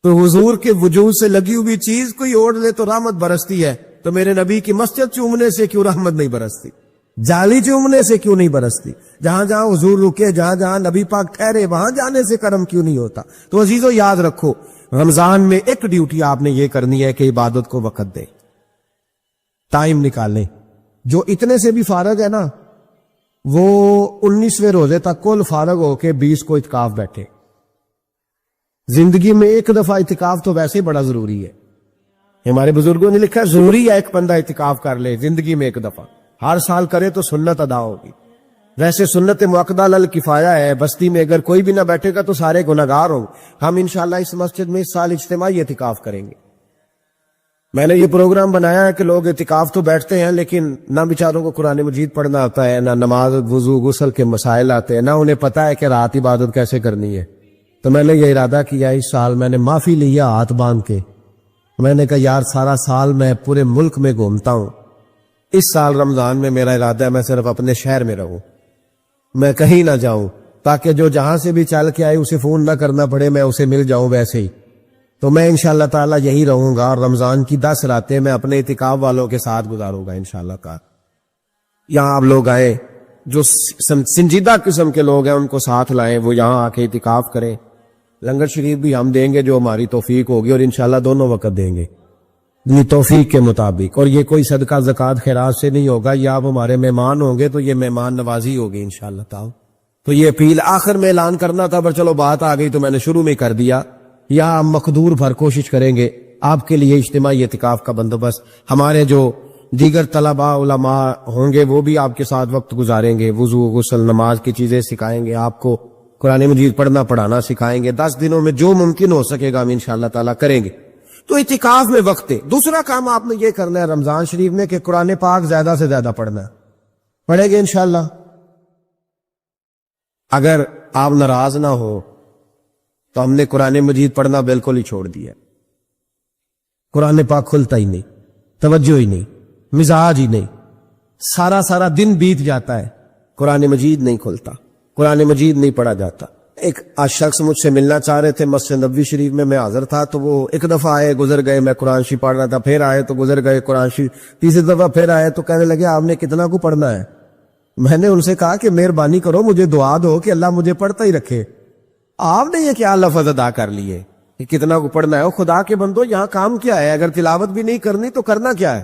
تو حضور کے وجود سے لگی ہوئی چیز کوئی اوڑ لے تو رحمت برستی ہے، تو میرے نبی کی مسجد چومنے سے کیوں رحمت نہیں برستی؟ جالی چومنے سے کیوں نہیں برستی؟ جہاں جہاں حضور رکے، جہاں جہاں نبی پاک ٹھہرے، وہاں جانے سے کرم کیوں نہیں ہوتا؟ تو عزیزو یاد رکھو رمضان میں ایک ڈیوٹی آپ نے یہ کرنی ہے کہ عبادت کو وقت دیں، ٹائم نکالیں. جو اتنے سے بھی فارغ ہے نا وہ 19ویں روزے تک کل فارغ ہو کے 20 کو اعتکاف بیٹھے. زندگی میں ایک دفعہ اعتکاف تو ویسے بڑا ضروری ہے. ہمارے بزرگوں نے لکھا ضروری ہے ایک بندہ اعتکاف کر لے زندگی میں ایک دفعہ، ہر سال کرے تو سنت ادا ہوگی. ویسے سنت مؤکدہ الکفایہ ہے، بستی میں اگر کوئی بھی نہ بیٹھے گا تو سارے گناہگار ہوں. ہم انشاءاللہ اس مسجد میں اس سال اجتماعی اعتکاف کریں گے. میں نے یہ پروگرام بنایا ہے کہ لوگ اعتکاف تو بیٹھتے ہیں لیکن نہ بیچاروں کو قرآن مجید پڑھنا آتا ہے، نہ نماز وضو غسل کے مسائل آتے ہیں، نہ انہیں پتا ہے کہ رات عبادت کیسے کرنی ہے. تو میں نے یہ ارادہ کیا اس سال میں نے معافی لیا ہاتھ باندھ کے. میں نے کہا یار سارا سال میں پورے ملک میں گھومتا ہوں، اس سال رمضان میں میرا ارادہ ہے میں صرف اپنے شہر میں رہوں، میں کہیں نہ جاؤں، تاکہ جو جہاں سے بھی چل کے آئے اسے فون نہ کرنا پڑے، میں اسے مل جاؤں ویسے ہی. تو میں انشاءاللہ تعالی یہی رہوں گا اور رمضان کی 10 راتیں میں اپنے اعتکاف والوں کے ساتھ گزاروں گا انشاءاللہ تعالی. یہاں آپ لوگ آئیں، جو سنجیدہ قسم کے لوگ ہیں ان کو ساتھ لائیں، وہ یہاں آ کے اعتکاف کریں. لنگر شریف بھی ہم دیں گے جو ہماری توفیق ہوگی، اور انشاءاللہ دونوں وقت دیں گے یہ توفیق کے مطابق. اور یہ کوئی صدقہ زکوٰۃ خیرات سے نہیں ہوگا، یہ آپ ہمارے مہمان ہوں گے تو یہ مہمان نوازی ہوگی انشاءاللہ تعالی. تو یہ اپیل آخر میں اعلان کرنا تھا، پر چلو بات آ گئی تو میں نے شروع میں کر دیا. یا ہم مقدور بھر کوشش کریں گے آپ کے لیے اجتماعی اعتکاف کا بندوبست. ہمارے جو دیگر طلباء علماء ہوں گے وہ بھی آپ کے ساتھ وقت گزاریں گے, وضو غسل نماز کی چیزیں سکھائیں گے, آپ کو قرآن مجید پڑھنا پڑھانا سکھائیں گے. 10 دنوں میں جو ممکن ہو سکے گا ہم انشاءاللہ تعالیٰ کریں گے. تو اعتکاف میں وقت ہے. دوسرا کام آپ نے یہ کرنا ہے رمضان شریف میں کہ قرآن پاک زیادہ سے زیادہ پڑھنا ہے. پڑھیں گے انشاءاللہ. اگر آپ ناراض نہ ہو تو ہم نے قرآن مجید پڑھنا بالکل ہی چھوڑ دیا. قرآن پاک کھلتا ہی نہیں, توجہ ہی نہیں, مزاج ہی نہیں. سارا دن بیت جاتا ہے, قرآن مجید نہیں کھلتا, قرآن مجید نہیں پڑھا جاتا. ایک شخص مجھ سے ملنا چاہ رہے تھے مسجد نبوی شریف میں حاضر تھا, تو وہ ایک دفعہ آئے گزر گئے, میں قرآن شریف پڑھ رہا تھا, پھر آئے تو گزر گئے قرآن شریف, تیسری دفعہ پھر آئے تو کہنے لگے آپ نے کتنا کو پڑھنا ہے. میں نے ان سے کہا کہ مہربانی کرو مجھے دعا دو کہ اللہ مجھے پڑھتا ہی رکھے. آپ نے یہ کیا لفظ ادا کر لیے کہ کتنا کو پڑھنا ہے؟ او خدا کے بندو, یہاں کام کیا ہے؟ اگر تلاوت بھی نہیں کرنی تو کرنا کیا ہے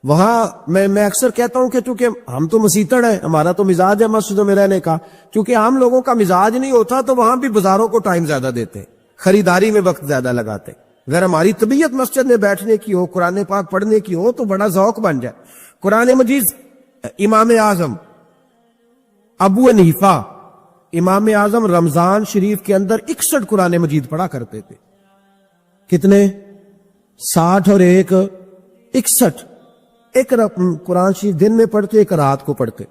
وہاں؟ میں اکثر کہتا ہوں کہ چونکہ ہم تو مسیتڑ ہیں, ہمارا تو مزاج ہے مسجدوں میں رہنے کا, چونکہ عام لوگوں کا مزاج نہیں ہوتا تو وہاں بھی بازاروں کو ٹائم زیادہ دیتے, خریداری میں وقت زیادہ لگاتے. اگر ہماری طبیعت مسجد میں بیٹھنے کی ہو, قرآن پاک پڑھنے کی ہو, تو بڑا ذوق بن جائے. قرآن مجید امام اعظم ابو حنیفہ امام اعظم رمضان شریف کے اندر 61 قرآن مجید پڑھا کرتے تھے. کتنے؟ 60 اور 1 61. ایک قرآن شریف دن میں پڑھتے, ایک رات کو پڑھتے.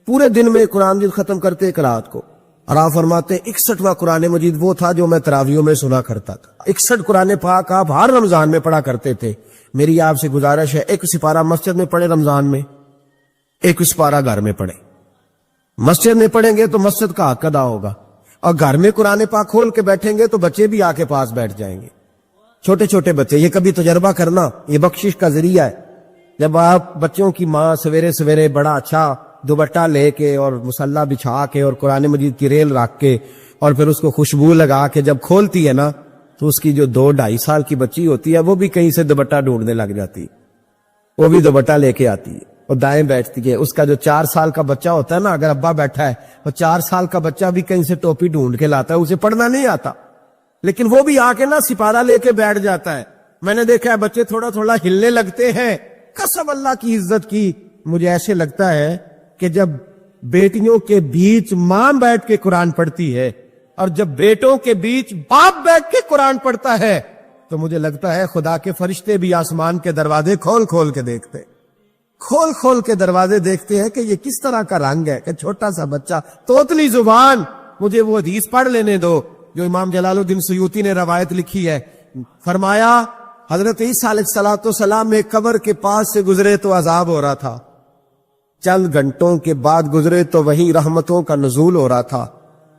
پورے دن میں قرآن مجید ختم کرتے, ایک رات کو. اور آپ فرماتے 61واں قرآن مجید وہ تھا جو میں تراویحوں میں سنا کرتا تھا. 61 قرآن پاک آپ ہر رمضان میں پڑھا کرتے تھے. میری آپ سے گزارش ہے ایک سپارہ مسجد میں پڑھے رمضان میں, ایک سپارہ گھر میں پڑھے. مسجد میں پڑھیں گے تو مسجد کا حق ادا ہوگا, اور گھر میں قرآن پاک کھول کے بیٹھیں گے تو بچے بھی آ کے پاس بیٹھ جائیں گے, چھوٹے چھوٹے بچے. یہ کبھی تجربہ کرنا, یہ بخشش کا ذریعہ ہے. جب آپ بچوں کی ماں سویرے سویرے بڑا اچھا دوپٹہ لے کے اور مصلی بچھا کے اور قرآن مجید کی ریل رکھ کے اور پھر اس کو خوشبو لگا کے جب کھولتی ہے نا, تو اس کی جو 2-2.5 سال کی بچی ہوتی ہے وہ بھی کہیں سے دوپٹہ ڈھونڈنے لگ جاتی ہے, وہ بھی دوپٹہ لے کے آتی ہے اور دائیں بیٹھتی ہے. اس کا جو 4 سال کا بچہ ہوتا ہے نا, اگر ابا بیٹھا ہے تو 4 سال کا بچہ بھی کہیں سے ٹوپی ڈھونڈ کے لاتا ہے, اسے پڑھنا نہیں آتا, لیکن وہ بھی آ کے نا سپارہ لے کے بیٹھ جاتا ہے. میں نے دیکھا ہے بچے تھوڑا تھوڑا ہلنے لگتے ہیں. قسم اللہ کی عزت کی, مجھے ایسے لگتا ہے کہ جب بیٹیوں کے بیچ ماں بیٹھ کے قرآن پڑھتی ہے اور جب بیٹوں کے بیچ باپ بیٹھ کے قرآن پڑھتا ہے, تو مجھے لگتا ہے خدا کے فرشتے بھی آسمان کے دروازے کھول کھول کے دیکھتے, کھول کھول کے دروازے دیکھتے ہیں کہ یہ کس طرح کا رنگ ہے کہ چھوٹا سا بچہ, توتلی زبان. مجھے وہ حدیث پڑھ لینے دو جو امام جلال الدین سیوطی نے روایت لکھی ہے. فرمایا حضرت عیسیٰ علیہ السلام میں قبر کے پاس سے گزرے تو عذاب ہو رہا تھا, چند گھنٹوں کے بعد گزرے تو وہیں رحمتوں کا نزول ہو رہا تھا.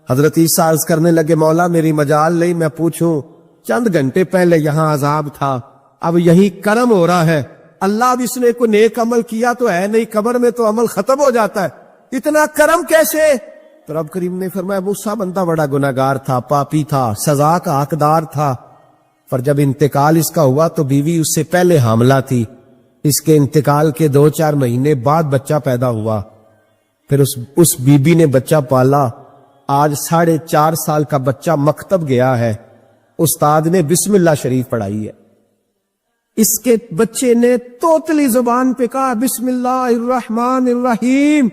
حضرت عیسیٰ عرض کرنے لگے مولا میری مجال نہیں میں پوچھوں, چند گھنٹے پہلے یہاں عذاب تھا, اب یہی کرم ہو رہا ہے. اللہ اب اس نے کوئی نیک عمل کیا تو ہے نہیں, قبر میں تو عمل ختم ہو جاتا ہے, اتنا کرم کیسے؟ تو رب کریم نے فرمایا موسیٰ بندہ بڑا گناہگار تھا, پاپی تھا, سزا کا حقدار تھا, پر جب انتقال اس کا ہوا تو بیوی اس سے پہلے حاملہ تھی, اس کے انتقال کے 2-4 مہینے بعد بچہ پیدا ہوا, پھر اس بی بی نے بچہ پالا. آج 4.5 سال کا بچہ مکتب گیا ہے, استاد نے بسم اللہ شریف پڑھائی ہے, اس کے بچے نے توتلی زبان پہ کہا بسم اللہ الرحمن الرحیم.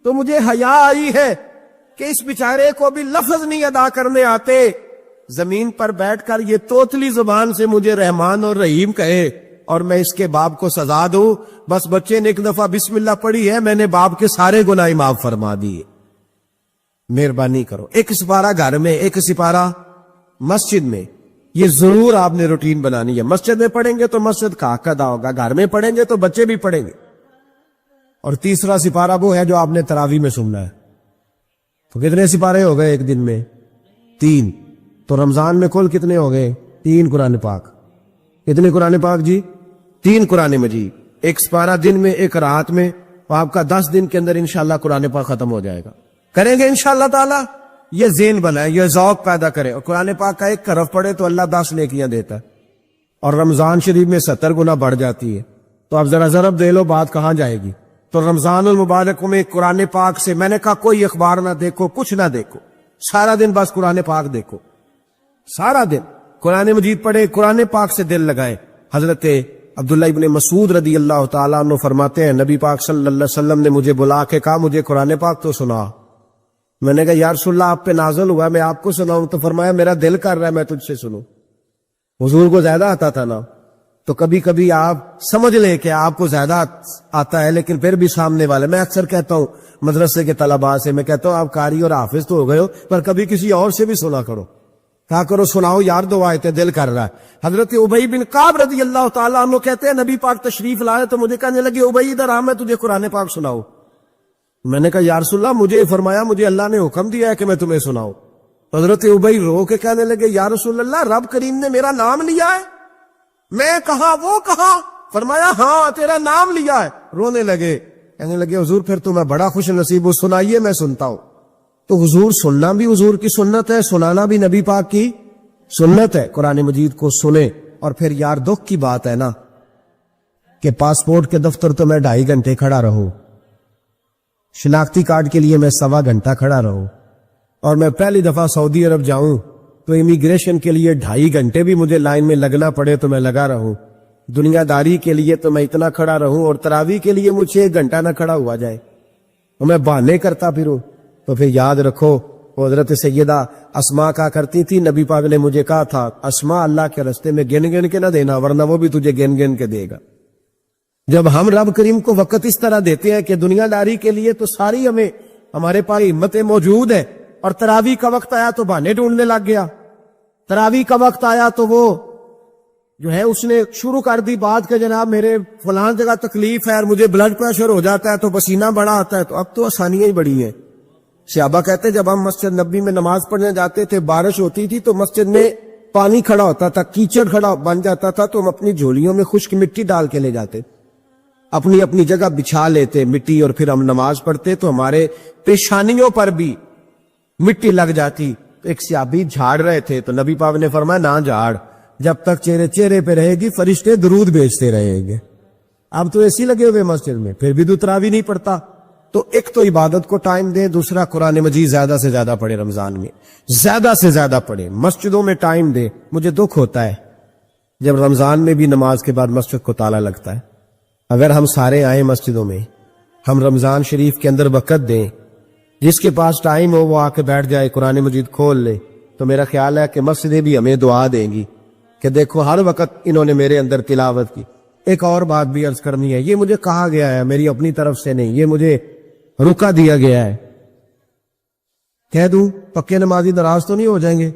تو مجھے حیا آئی ہے کہ اس بیچارے کو بھی لفظ نہیں ادا کرنے آتے, زمین پر بیٹھ کر یہ توتلی زبان سے مجھے رحمان اور رحیم کہے اور میں اس کے باپ کو سزا دوں. بس بچے نے ایک دفعہ بسم اللہ پڑھی ہے, میں نے باپ کے سارے گناہ معاف فرما دیے. مہربانی کرو, ایک سپارہ گھر میں, ایک سپارہ مسجد میں, یہ ضرور آپ نے روٹین بنانی ہے. مسجد میں پڑھیں گے تو مسجد کا حق ادا ہوگا, گھر میں پڑھیں گے تو بچے بھی پڑھیں گے. اور تیسرا سپارہ وہ ہے جو آپ نے تراویح میں سننا ہے. تو کتنے سپارے ہو گئے ایک دن میں؟ 3. تو رمضان میں کل کتنے ہو گئے؟ 3 قرآن پاک. کتنے قرآن پاک جی؟ 3 قرآن مجید, ایک سپارہ دن میں, ایک رات میں. تو آپ کا 10 دن کے اندر انشاءاللہ قرآن پاک ختم ہو جائے گا. کریں گے انشاءاللہ تعالی. یہ ذہن بنائے, یہ ذوق پیدا کرے, اور قرآن پاک کا ایک حرف پڑھے تو اللہ 10 نیکیاں دیتا ہے, اور رمضان شریف میں 70 گنا بڑھ جاتی ہے. تو اب ذرا ضرب دے لو, بات کہاں جائے گی. تو رمضان المبارک میں قرآن پاک سے میں نے کہا کوئی اخبار نہ دیکھو, کچھ نہ دیکھو, سارا دن بس قرآن پاک دیکھو, سارا دن. قرآن مجید پڑھے, قرآن پاک سے دل لگائے. حضرت عبداللہ ابن مسعود رضی اللہ تعالیٰ عنہ فرماتے ہیں نبی پاک صلی اللہ علیہ وسلم نے مجھے بلا کے کہا مجھے قرآن پاک تو سنا. میں نے کہا یا رسول اللہ آپ پہ نازل ہوا ہے, میں آپ کو سناؤں؟ تو فرمایا میرا دل کر رہا ہے میں تجھ سے سنوں. حضور کو زیادہ آتا تھا نا, تو کبھی کبھی آپ سمجھ لیں کہ آپ کو زیادہ آتا ہے لیکن پھر بھی سامنے والے, میں اکثر کہتا ہوں مدرسے کے طلباء سے, میں کہتا ہوں آپ قاری اور حافظ تو ہو گئے ہو پر کبھی کسی اور سے بھی سنا کرو, کہا کرو سناؤ یار دو آیتیں دل کر رہا ہے. حضرت ابی بن کعب رضی اللہ تعالیٰ عنہ کہتے ہیں نبی پاک تشریف لائے تو مجھے کہنے لگے ابی ادھر آ میں تجھے قرآن پاک سناؤں. میں نے کہا یا رسول اللہ مجھے فرمایا مجھے اللہ نے حکم دیا ہے کہ میں تمہیں سناؤں. حضرت ابی رو کے کہنے لگے یا رسول اللہ رب کریم نے میرا نام لیا ہے. میں کہا وہ کہا؟ فرمایا ہاں تیرا نام لیا ہے. رونے لگے, کہنے لگے حضور پھر تو میں بڑا خوش نصیب ہوں, سنائیے میں سنتا ہوں. تو حضور سننا بھی حضور کی سنت ہے, سنانا بھی نبی پاک کی سنت ہے. قرآن مجید کو سنیں. اور پھر یار دکھ کی بات ہے نا کہ پاسپورٹ کے دفتر تو میں 2.5 گھنٹے کھڑا رہوں, شناختی کارڈ کے لیے میں 1.25 گھنٹہ کھڑا رہوں, اور میں پہلی دفعہ سعودی عرب جاؤں تو امیگریشن کے لیے 2.5 گھنٹے بھی مجھے لائن میں لگنا پڑے تو میں لگا رہوں. دنیا داری کے لیے تو میں اتنا کھڑا رہوں اور تراویح کے لیے مجھے 1 گھنٹہ نہ کھڑا ہوا جائے اور میں بہانے کرتا پھروں. تو پھر یاد رکھو حضرت سیدہ اسماء کہا کرتی تھی نبی پاک نے مجھے کہا تھا اسماء اللہ کے رستے میں گن گن کے نہ دینا ورنہ وہ بھی تجھے گن گن کے دے گا. جب ہم رب کریم کو وقت اس طرح دیتے ہیں کہ دنیا داری کے لیے تو ساری ہمارے پاس ہمتیں موجود ہیں, اور تراویح کا وقت آیا تو بہانے ڈھونڈنے لگ گیا. تراویح کا وقت آیا تو وہ جو ہے اس نے شروع کر دی بات کہ جناب میرے فلان جگہ تکلیف ہے اور مجھے بلڈ پریشر ہو جاتا ہے تو پسینہ بڑا آتا ہے. تو اب تو آسانیاں ہی بڑی ہیں. صحابہ کہتے ہیں جب ہم مسجد نبی میں نماز پڑھنے جاتے تھے بارش ہوتی تھی تو مسجد میں پانی کھڑا ہوتا تھا, کیچڑ کھڑا بن جاتا تھا, تو ہم اپنی جھولیوں میں خشک مٹی ڈال کے لے جاتے, اپنی اپنی جگہ بچھا لیتے مٹی, اور پھر ہم نماز پڑھتے تو ہمارے پیشانیوں پر بھی مٹی لگ جاتی. ایک صحابی جھاڑ رہے تھے تو نبی پاک نے فرمایا نہ جھاڑ, جب تک چہرے پہ رہے گی فرشتے درود بھیجتے رہیں گے. اب تو ایسی لگے ہوئے مسجد میں پھر بھی تراویح نہیں پڑھتا. تو ایک تو عبادت کو ٹائم دے, دوسرا قرآن مجید زیادہ سے زیادہ پڑھے, رمضان میں زیادہ سے زیادہ پڑھے, مسجدوں میں ٹائم دے. مجھے دکھ ہوتا ہے جب رمضان میں بھی نماز کے بعد مسجد کو تالا لگتا ہے. اگر ہم سارے آئیں مسجدوں میں, ہم رمضان شریف کے اندر وقت دیں, جس کے پاس ٹائم ہو وہ آ کے بیٹھ جائے قرآن مجید کھول لے, تو میرا خیال ہے کہ مسجدیں بھی ہمیں دعا دیں گی کہ دیکھو ہر وقت انہوں نے میرے اندر تلاوت کی. ایک اور بات بھی عرض کرنی ہے, یہ مجھے کہا گیا ہے میری اپنی طرف سے نہیں, یہ مجھے رکا دیا گیا ہے. کہہ دوں پکے نمازی ناراض تو نہیں ہو جائیں گے؟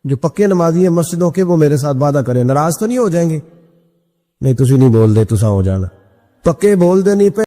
جو پکے نمازی ہیں مسجدوں کے وہ میرے ساتھ وعدہ کریں ناراض تو نہیں ہو جائیں گے؟ نہیں تسی نہیں بول دے تسا ہو جانا, پکے بول دے نہیں پہ